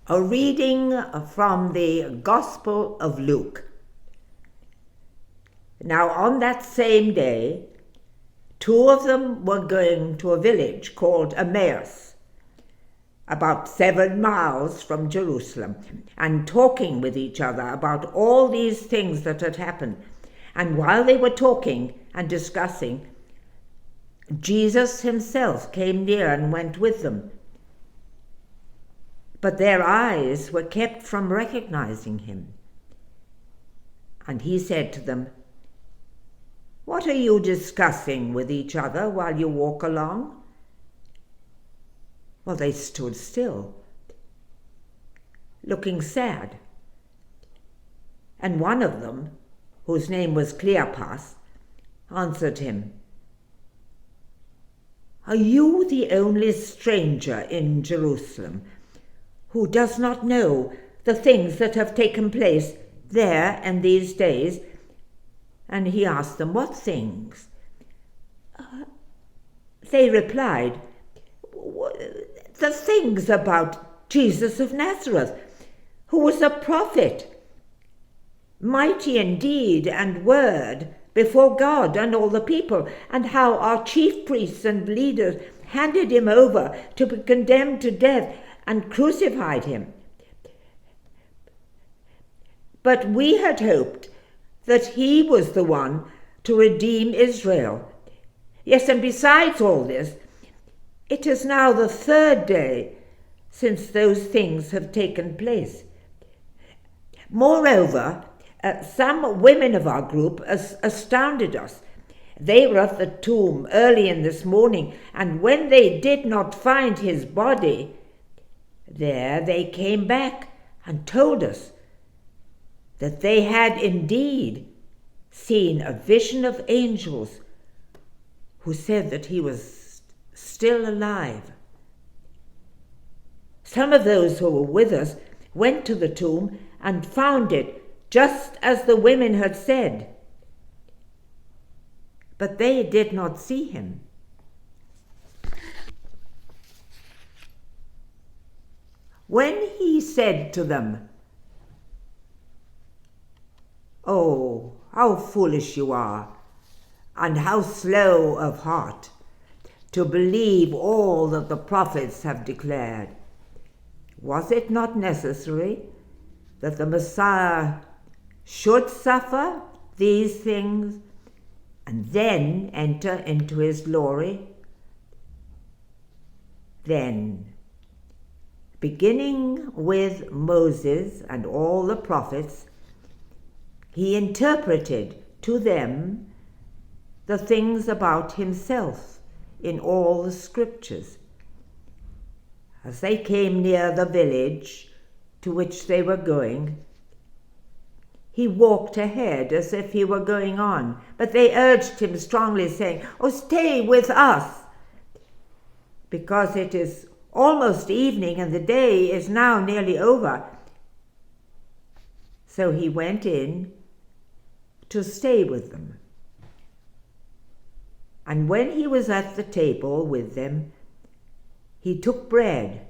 A reading from the Gospel of Luke. Now on that same day, two of them were going to a village called Emmaus, about 7 miles from Jerusalem, and talking with each other about all these things that had happened. And while they were talking and discussing, Jesus himself came near and went with them. But their eyes were kept from recognizing him. And he said to them, "What are you discussing with each other while you walk along?" Well, they stood still, looking sad. And one of them, whose name was Cleopas, answered him, "Are you the only stranger in Jerusalem who does not know the things that have taken place there in these days?" And he asked them, "What things?" They replied, "The things about Jesus of Nazareth, who was a prophet, mighty in deed and word before God and all the people, and how our chief priests and leaders handed him over to be condemned to death and crucified him. But we had hoped that he was the one to redeem Israel. Yes, and besides all this, it is now the 3rd day since those things have taken place. Moreover, some women of our group astounded us. They were at the tomb early in this morning, and when they did not find his body there, they came back and told us that they had indeed seen a vision of angels who said that he was still alive. Some of those who were with us went to the tomb and found it just as the women had said, but they did not see him." When he said to them, "Oh, how foolish you are, and how slow of heart to believe all that the prophets have declared. Was it not necessary that the Messiah should suffer these things and then enter into his glory?" Then, beginning with Moses and all the prophets, he interpreted to them the things about himself in all the scriptures. As they came near the village to which they were going, he walked ahead as if he were going on, but they urged him strongly, saying, "Oh, stay with us, because it is almost evening and the day is now nearly over." So he went in to stay with them. And when he was at the table with them, he took bread,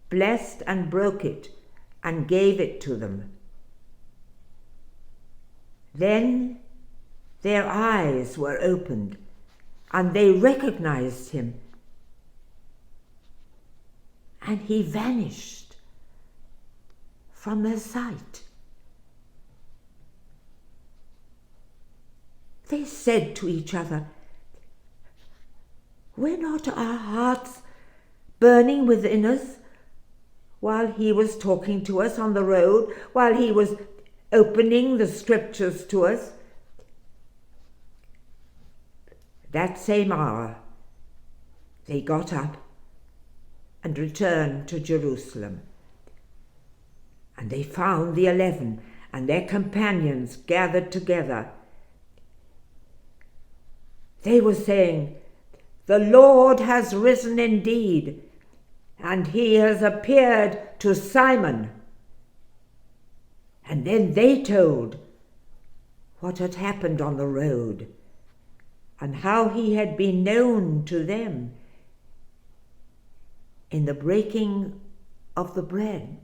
blessed and broke it, and gave it to them. Then their eyes were opened, and they recognized him, and he vanished from their sight. They said to each other, "Were not our hearts burning within us while he was talking to us on the road, while he was opening the scriptures to us?" That same hour they got up and returned to Jerusalem. And they found the 11 and their companions gathered together. They were saying, "The Lord has risen indeed, and he has appeared to Simon." And then they told what had happened on the road and how he had been known to them in the breaking of the bread